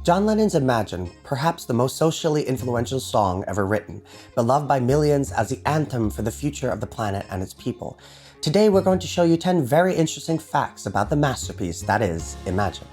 John Lennon's Imagine, perhaps the most socially influential song ever written, beloved by millions as the anthem for the future of the planet and its people. Today we're going to show you 10 very interesting facts about the masterpiece that is Imagine.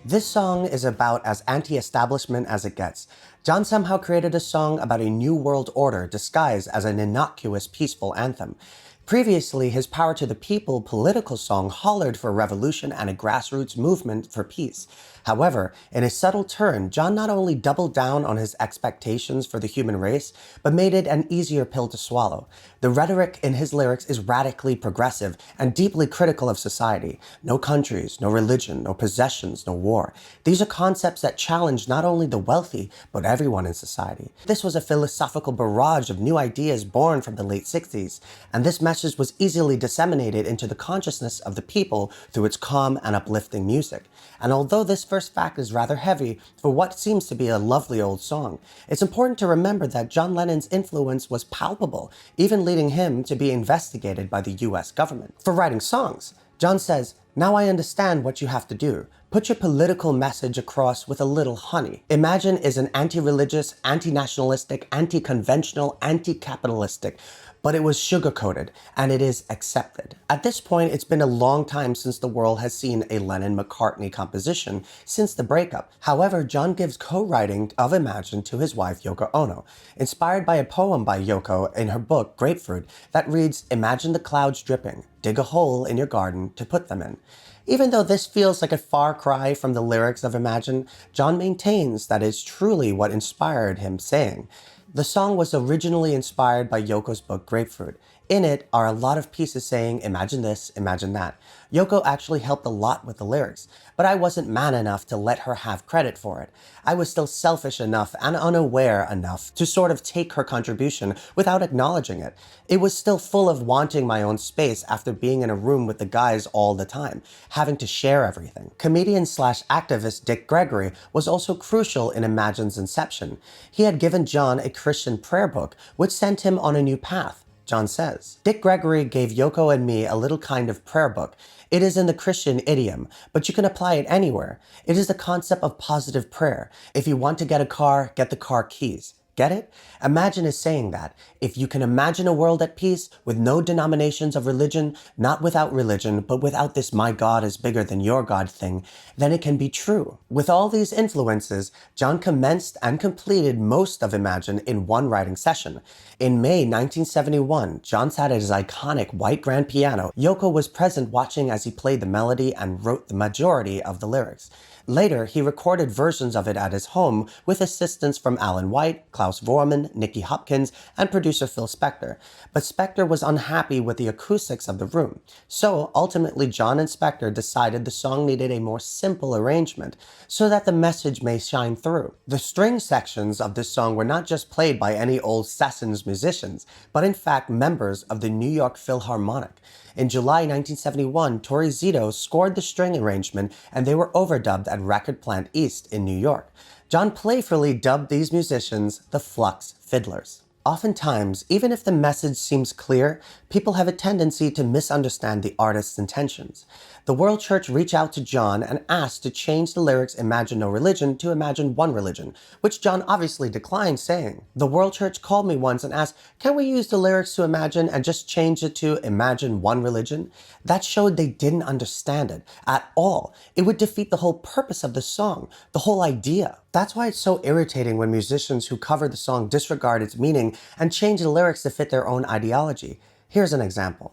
This song is about as anti-establishment as it gets. John somehow created a song about a new world order disguised as an innocuous, peaceful anthem. Previously, his Power to the People political song hollered for revolution and a grassroots movement for peace. However, in a subtle turn, John not only doubled down on his expectations for the human race, but made it an easier pill to swallow. The rhetoric in his lyrics is radically progressive and deeply critical of society. No countries, no religion, no possessions, no war. These are concepts that challenge not only the wealthy, but everyone in society. This was a philosophical barrage of new ideas born from the late 60s, and this message was easily disseminated into the consciousness of the people through its calm and uplifting music. And although this first fact is rather heavy for what seems to be a lovely old song, it's important to remember that John Lennon's influence was palpable, even leading him to be investigated by the US government. For writing songs, John says, "Now I understand what you have to do. Put your political message across with a little honey. Imagine is an anti-religious, anti-nationalistic, anti-conventional, anti-capitalistic, but it was sugar-coated, and it is accepted." At this point, it's been a long time since the world has seen a Lennon-McCartney composition since the breakup. However, John gives co-writing of Imagine to his wife Yoko Ono, inspired by a poem by Yoko in her book Grapefruit that reads, "Imagine the clouds dripping, dig a hole in your garden to put them in." Even though this feels like a far cry from the lyrics of Imagine, John maintains that it's truly what inspired him, saying, "The song was originally inspired by Yoko's book Grapefruit. In it are a lot of pieces saying, imagine this, imagine that. Yoko actually helped a lot with the lyrics, but I wasn't man enough to let her have credit for it. I was still selfish enough and unaware enough to sort of take her contribution without acknowledging it. It was still full of wanting my own space after being in a room with the guys all the time, having to share everything." Comedian/activist Dick Gregory was also crucial in Imagine's inception. He had given John a Christian prayer book, which sent him on a new path. John says, "Dick Gregory gave Yoko and me a little kind of prayer book. It is in the Christian idiom, but you can apply it anywhere. It is the concept of positive prayer. If you want to get a car, get the car keys. Get it? Imagine is saying that. If you can imagine a world at peace with no denominations of religion, not without religion, but without this my God is bigger than your God thing, then it can be true." With all these influences, John commenced and completed most of Imagine in one writing session. In May 1971, John sat at his iconic white grand piano. Yoko was present watching as he played the melody and wrote the majority of the lyrics. Later, he recorded versions of it at his home with assistance from Alan White, Klaus Voormann, Nicky Hopkins, and producer Phil Spector. But Spector was unhappy with the acoustics of the room. So ultimately, John and Spector decided the song needed a more simple arrangement so that the message may shine through. The string sections of this song were not just played by any old Sessions musicians, but in fact members of the New York Philharmonic. In July 1971, Torrey Zito scored the string arrangement and they were overdubbed at Record Plant East in New York. John playfully dubbed these musicians the Flux Fiddlers. Oftentimes, even if the message seems clear, people have a tendency to misunderstand the artist's intentions. The World Church reached out to John and asked to change the lyrics "Imagine no religion" to "Imagine one religion," which John obviously declined, saying, "The World Church called me once and asked, can we use the lyrics to Imagine and just change it to Imagine one religion?" That showed they didn't understand it at all. It would defeat the whole purpose of the song, the whole idea. That's why it's so irritating when musicians who cover the song disregard its meaning and change the lyrics to fit their own ideology. Here's an example.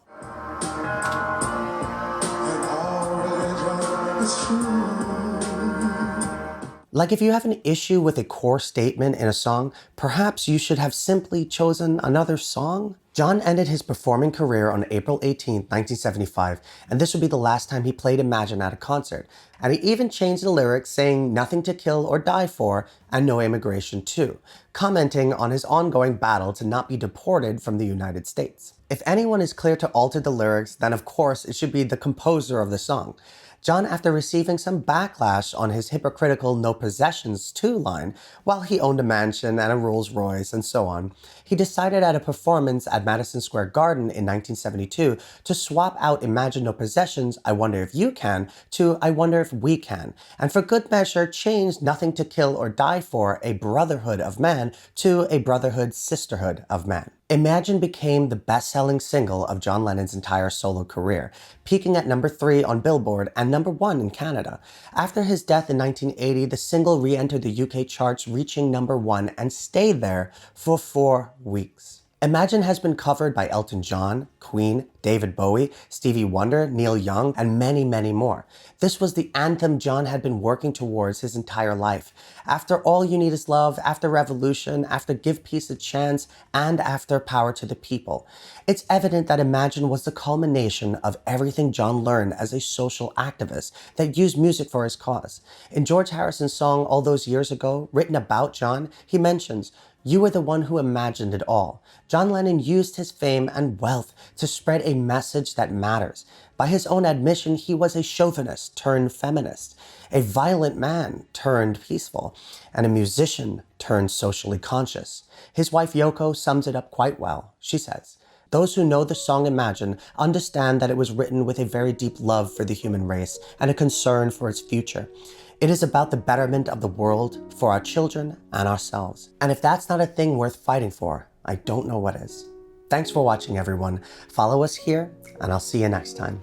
Like if you have an issue with a core statement in a song, perhaps you should have simply chosen another song? John ended his performing career on April 18, 1975, and this would be the last time he played Imagine at a concert. And he even changed the lyrics saying "nothing to kill or die for" and "no immigration too," commenting on his ongoing battle to not be deported from the United States. If anyone is clear to alter the lyrics, then of course it should be the composer of the song. John, after receiving some backlash on his hypocritical no possessions too line, while he owned a mansion and a Rolls Royce and so on, he decided at a performance at Madison Square Garden in 1972 to swap out Imagine No Possessions, I Wonder If You Can, to I Wonder If We Can, and for good measure changed Nothing to Kill or Die For, A Brotherhood of Man, to A Brotherhood Sisterhood of Man. Imagine became the best-selling single of John Lennon's entire solo career, peaking at number 3 on Billboard and number 1 in Canada. After his death in 1980, the single re-entered the UK charts, reaching number 1 and stayed there for 4 weeks. Imagine has been covered by Elton John, Queen, David Bowie, Stevie Wonder, Neil Young, and many, many more. This was the anthem John had been working towards his entire life. After All You Need Is Love, after Revolution, after Give Peace a Chance, and after Power to the People. It's evident that Imagine was the culmination of everything John learned as a social activist that used music for his cause. In George Harrison's song All Those Years Ago, written about John, he mentions, "You were the one who imagined it all." John Lennon used his fame and wealth to spread a message that matters. By his own admission, he was a chauvinist turned feminist, a violent man turned peaceful, and a musician turned socially conscious. His wife Yoko sums it up quite well. She says, "Those who know the song Imagine understand that it was written with a very deep love for the human race and a concern for its future. It is about the betterment of the world for our children and ourselves. And if that's not a thing worth fighting for, I don't know what is." Thanks for watching, everyone. Follow us here, and I'll see you next time.